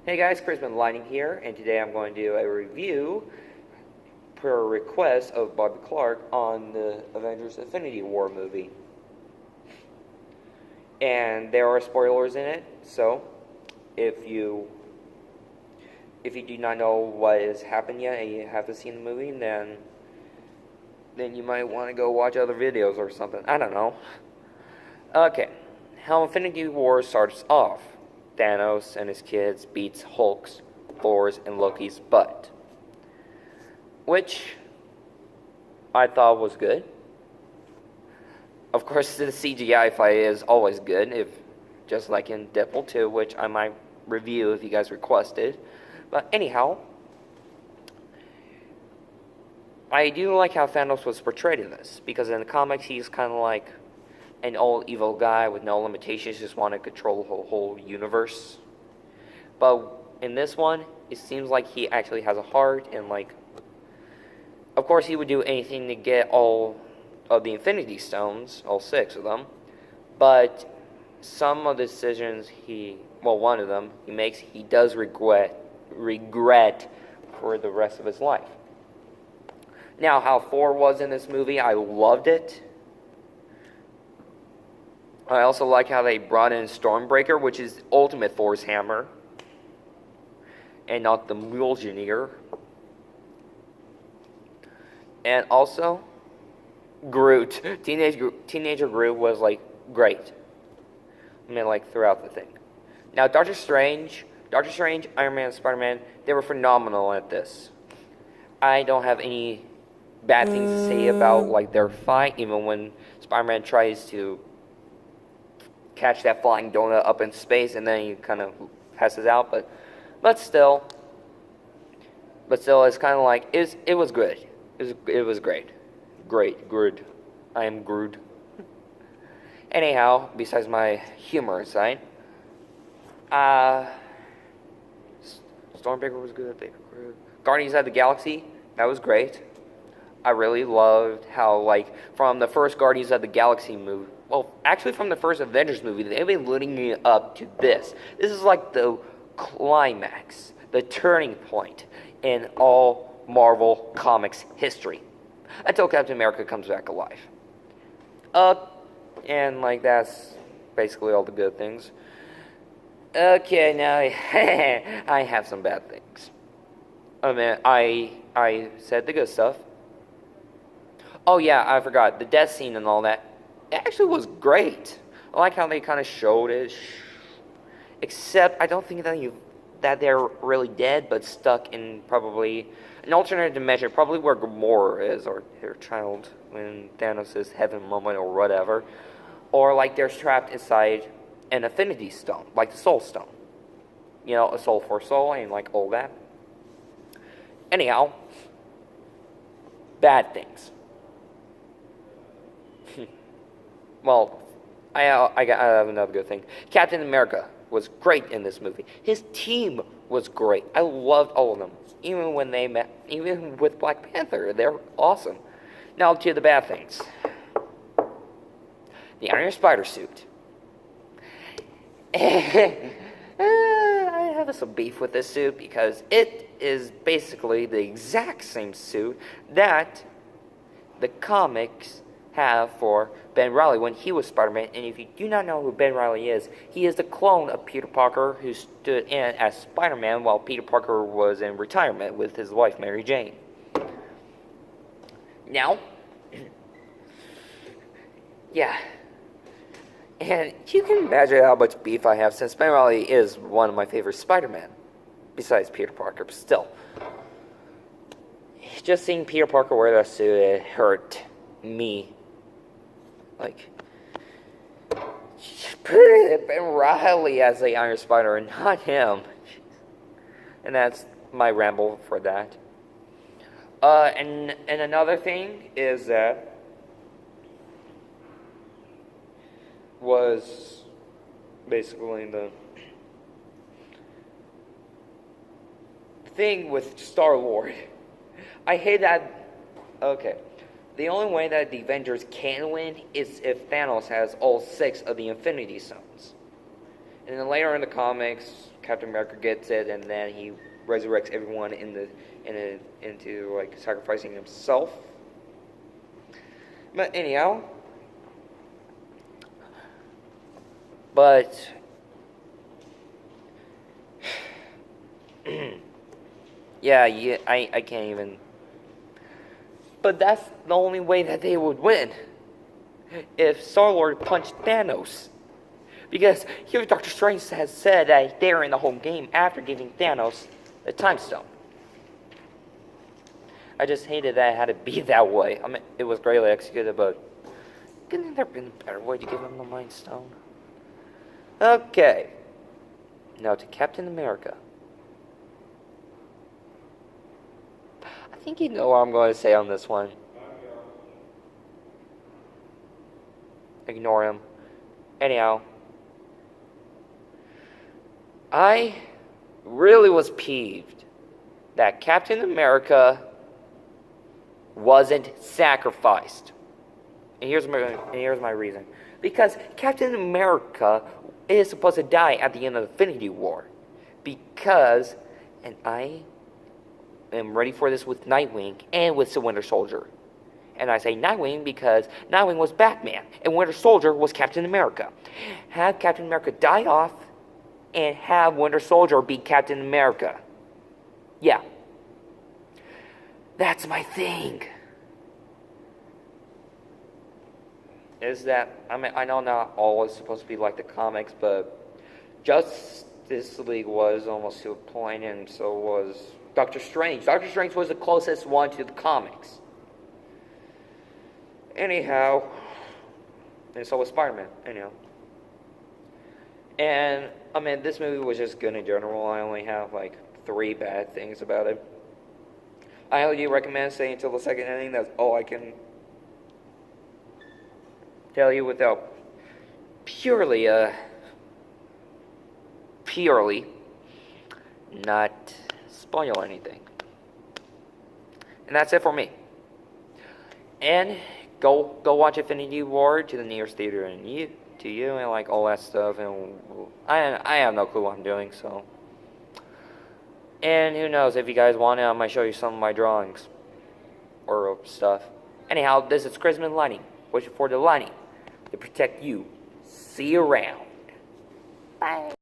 Hey guys, Chrisman Lighting here, and today I'm going to do a review per request of Bobby Clark on the Avengers Ifinity War movie. And there are spoilers in it, so if you do not know what has happened yet and you haven't seen the movie, then you might want to go watch other videos or something. I don't know. Okay, how Infinity War starts off. Thanos and his kids beats Hulk's, Thor's, and Loki's butt, which I thought was good. Of course, the CGI fight is always good, just like in Deadpool 2, which I might review if you guys requested. But anyhow, I do like how Thanos was portrayed in this, because in the comics he's kind of like an old evil guy with no limitations, just want to control the whole universe. But in this one, it seems like he actually has a heart, and of course he would do anything to get all of the Infinity Stones, all 6 of them. But some of the decisions one of them he makes, he does regret for the rest of his life. Now, how Thor was in this movie, I loved it. I also like how they brought in Stormbreaker, which is Ultimate Thor's hammer, and not the Mjolnir. And also, Groot. Teenager Groot was, great. I mean, throughout the thing. Now, Doctor Strange, Iron Man, Spider-Man, they were phenomenal at this. I don't have any bad things to say about, their fight, even when Spider-Man tries to catch that flying donut up in space and then he kind of passes out, but still it's kind of it was good. It was great. Groot. I am Groot. Anyhow, besides my humor side, Stormbreaker was good. Guardians of the Galaxy, that was great. I really loved how, from the first Guardians of the Galaxy movie, well, actually from the first Avengers movie, they've been leading me up to this. This is the climax, the turning point in all Marvel Comics history. Until Captain America comes back alive. And, that's basically all the good things. Okay, now, I have some bad things. I mean, I said the good stuff. Oh yeah, I forgot. The death scene and all that, it actually was great. I like how they kind of showed it. Except, I don't think that they're really dead, but stuck in probably an alternate dimension, probably where Gamora is, or her child, when Thanos' heaven moment or whatever. Or they're trapped inside an Infinity Stone, like the Soul Stone. You know, a soul for soul, and all that. Anyhow, bad things. Well, I have another good thing. Captain America was great in this movie. His team was great. I loved all of them. Even when they met, even with Black Panther, they're awesome. Now to the bad things. The Iron Spider suit. I have some beef with this suit because it is basically the exact same suit that the comics have for Ben Reilly when he was Spider-Man. And if you do not know who Ben Reilly is, he is the clone of Peter Parker who stood in as Spider-Man while Peter Parker was in retirement with his wife Mary Jane. Now, yeah. And you can imagine how much beef I have, since Ben Reilly is one of my favorite Spider-Man, besides Peter Parker, but still. Just seeing Peter Parker wear that suit, it hurt me. Put Ben Reilly as the Iron Spider and not him. And that's my ramble for that. And another thing is that was basically the thing with Star-Lord. I hate that. Okay. The only way that the Avengers can win is if Thanos has all 6 of the Infinity Stones. And then later in the comics, Captain America gets it, and then he resurrects everyone into like sacrificing himself. But anyhow, but yeah, I can't even. But that's the only way that they would win. If Star-Lord punched Thanos. Because here Doctor Strange has said that they're in the home game after giving Thanos the Time Stone. I just hated that it had to be that way. I mean, it was greatly executed, but couldn't there have been a better way to give him the Mind Stone? Okay. Now to Captain America. I think you know what I'm going to say on this one. Ignore him. Anyhow. I really was peeved that Captain America wasn't sacrificed. And here's my reason. Because Captain America is supposed to die at the end of the Infinity War. Because, and I am ready for this with Nightwing and with the Winter Soldier. And I say Nightwing because Nightwing was Batman and Winter Soldier was Captain America. Have Captain America die off and have Winter Soldier be Captain America. Yeah. That's my thing. Is that, I mean, I know not all is supposed to be like the comics, but Justice League was almost to a point, and so was Doctor Strange. Doctor Strange was the closest one to the comics. Anyhow, and so was Spider-Man, anyhow. And, I mean, this movie was just good in general. I only have, like, 3 bad things about it. I highly recommend staying until the second ending. That's all I can tell you without purely not spoil anything. And that's it for me. And go watch Infinity War to the nearest theater and to you and like all that stuff. And I have no clue what I'm doing, so. And who knows, if you guys want it, I might show you some of my drawings or stuff. Anyhow, this is Christmas lighting. Wishing for the lighting to protect you. See you around. Bye.